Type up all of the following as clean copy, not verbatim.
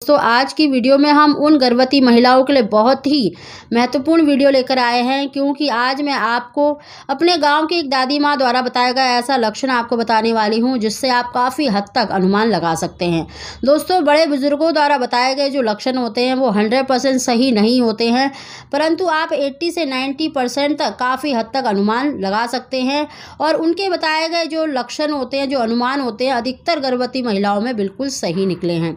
दोस्तों आज की वीडियो में हम उन गर्भवती महिलाओं के लिए बहुत ही महत्वपूर्ण वीडियो लेकर आए हैं, क्योंकि आज मैं आपको अपने गांव की एक दादी माँ द्वारा बताया गया ऐसा लक्षण आपको बताने वाली हूं जिससे आप काफ़ी हद तक अनुमान लगा सकते हैं। दोस्तों बड़े बुजुर्गों द्वारा बताए गए जो लक्षण होते हैं वो 100% सही नहीं होते हैं, परंतु आप 80 से 90% तक काफ़ी हद तक अनुमान लगा सकते हैं। और उनके बताए गए जो लक्षण होते हैं, जो अनुमान होते हैं, अधिकतर गर्भवती महिलाओं में बिल्कुल सही निकले हैं।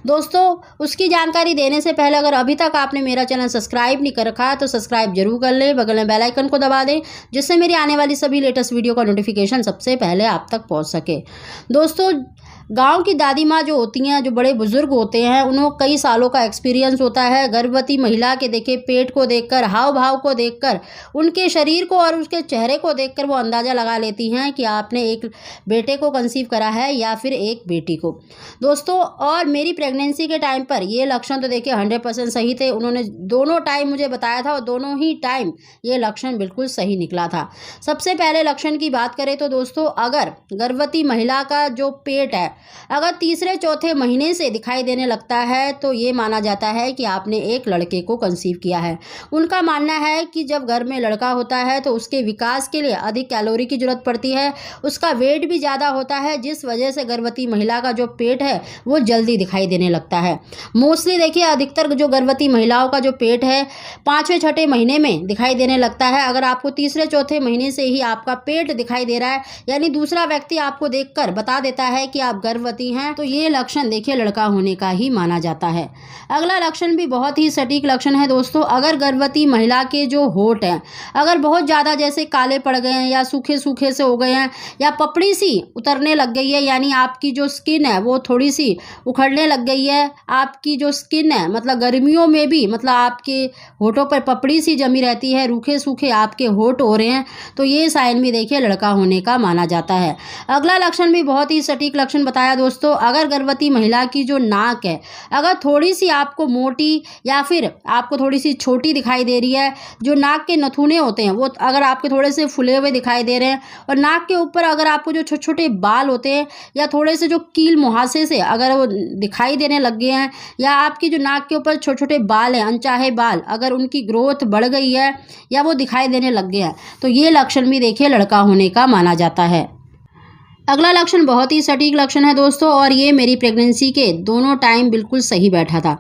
दोस्तों उसकी जानकारी देने से पहले अगर अभी तक आपने मेरा चैनल सब्सक्राइब नहीं कर रखा है तो सब्सक्राइब जरूर कर लें, बगल में बेल आइकन को दबा दें जिससे मेरी आने वाली सभी लेटेस्ट वीडियो का नोटिफिकेशन सबसे पहले आप तक पहुंच सके। दोस्तों गांव की दादी माँ जो होती हैं, जो बड़े बुजुर्ग होते हैं, उन्होंने कई सालों का एक्सपीरियंस होता है। गर्भवती महिला के देखिए पेट को देखकर, हाव भाव को देखकर, उनके शरीर को और उसके चेहरे को देखकर वो अंदाज़ा लगा लेती हैं कि आपने एक बेटे को कंसीव करा है या फिर एक बेटी को। दोस्तों और मेरी प्रेगनेंसी के टाइम पर ये लक्षण तो देखिए 100% सही थे। उन्होंने दोनों टाइम मुझे बताया था और दोनों ही टाइम ये लक्षण बिल्कुल सही निकला था। सबसे पहले लक्षण की बात करें तो दोस्तों अगर गर्भवती महिला का जो पेट है अगर तीसरे चौथे महीने से दिखाई देने लगता है तो ये माना जाता है कि आपने एक लड़के को कंसीव किया है। उनका मानना है कि जब घर में लड़का होता है तो उसके विकास के लिए अधिक कैलोरी की जरूरत पड़ती है, उसका वेट भी ज़्यादा होता है, जिस वजह से गर्भवती महिला का जो पेट है वो जल्दी दिखाई देने लगता है। मोस्टली देखिए अधिकतर जो गर्भवती महिलाओं का जो पेट है 5वें 6ठे महीने में दिखाई देने लगता है। अगर आपको तीसरे चौथे महीने से ही आपका पेट दिखाई दे रहा है, यानी दूसरा व्यक्ति आपको देखकर बता देता है कि आप गर्भवती हैं, तो ये लक्षण देखिए लड़का होने का ही माना जाता है। अगला लक्षण भी बहुत ही सटीक लक्षण है दोस्तों। अगर गर्भवती महिला के जो होंठ हैं अगर बहुत ज़्यादा जैसे काले पड़ गए हैं या सूखे सूखे से हो गए हैं या पपड़ी सी उतरने लग गई है, यानी आपकी जो स्किन है वो थोड़ी सी उखड़ने लग गई है, आपकी जो स्किन है मतलब गर्मियों में भी मतलब आपके होठों पर पपड़ी सी जमी रहती है, रूखे सूखे आपके होठ हो रहे हैं, तो ये साइन भी देखिए लड़का होने का माना जाता है। अगला लक्षण भी बहुत ही सटीक लक्षण बताया दोस्तों। अगर गर्भवती महिला की जो नाक है अगर थोड़ी सी आपको मोटी या फिर आपको थोड़ी सी छोटी दिखाई दे रही है, जो नाक के नथुने होते हैं वो अगर आपके थोड़े से फुले हुए दिखाई दे रहे हैं, और नाक के ऊपर अगर आपको जो छोटे छोटे बाल होते हैं या थोड़े से जो कील मुहासे से अगर वो दिखाई देने लग गए हैं, या आपकी जो नाक के ऊपर छोटे छोटे बाल हैं अनचाहे बाल अगर उनकी ग्रोथ बढ़ गई है या वो दिखाई देने लग गया है, तो ये लक्षण भी देखिए लड़का होने का माना जाता है। अगला लक्षण बहुत ही सटीक लक्षण है दोस्तों, और ये मेरी प्रेगनेंसी के दोनों टाइम बिल्कुल सही बैठा था।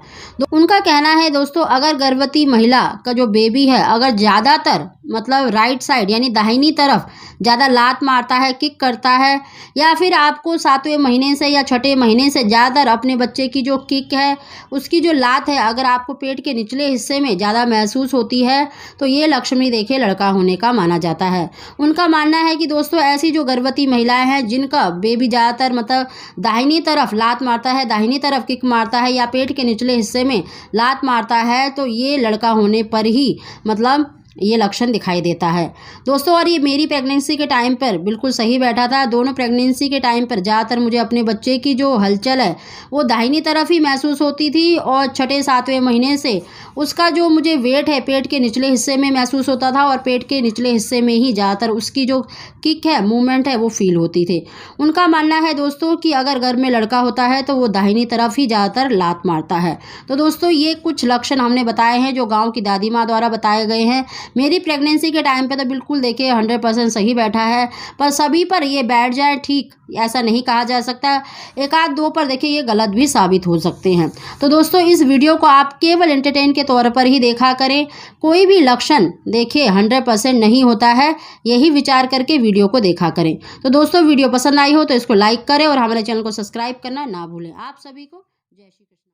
उनका कहना है दोस्तों अगर गर्भवती महिला का जो बेबी है अगर ज़्यादातर मतलब राइट साइड यानी दाहिनी तरफ ज़्यादा लात मारता है, किक करता है, या फिर आपको 7वें महीने से या 6ठे महीने से ज़्यादातर अपने बच्चे की जो किक है उसकी जो लात है अगर आपको पेट के निचले हिस्से में ज़्यादा महसूस होती है, तो ये लक्षण भी देखिए लड़का होने का माना जाता है। उनका मानना है कि दोस्तों ऐसी जो गर्भवती महिलाएं हैं जिनका बेबी ज़्यादातर मतलब दाहिनी तरफ लात मारता है, दाहिनी तरफ किक मारता है या पेट के निचले हिस्से में लात मारता है, तो ये लड़का होने पर ही मतलब ये लक्षण दिखाई देता है दोस्तों। और ये मेरी प्रेगनेंसी के टाइम पर बिल्कुल सही बैठा था। दोनों प्रेगनेंसी के टाइम पर ज़्यादातर मुझे अपने बच्चे की जो हलचल है वो दाहिनी तरफ ही महसूस होती थी, और 6ठे 7वें महीने से उसका जो मुझे वेट है पेट के निचले हिस्से में महसूस होता था, और पेट के निचले हिस्से में ही ज़्यादातर उसकी जो किक है मूवमेंट है वो फील होती थी। उनका मानना है दोस्तों कि अगर घर में लड़का होता है तो वो दाहिनी तरफ ही ज़्यादातर लात मारता है। तो दोस्तों ये कुछ लक्षण हमने बताए हैं जो गाँव की दादी माँ द्वारा बताए गए हैं। मेरी प्रेगनेंसी के टाइम पे तो बिल्कुल देखिए 100% सही बैठा है, पर सभी पर ये बैठ जाए ठीक ऐसा नहीं कहा जा सकता। एक आध दो पर देखिए ये गलत भी साबित हो सकते हैं। तो दोस्तों इस वीडियो को आप केवल एंटरटेन के तौर पर ही देखा करें। कोई भी लक्षण देखिए 100% नहीं होता है, यही विचार करके वीडियो को देखा करें। तो दोस्तों वीडियो पसंद आई हो तो इसको लाइक करें और हमारे चैनल को सब्सक्राइब करना ना भूलें। आप सभी को जय श्री कृष्ण।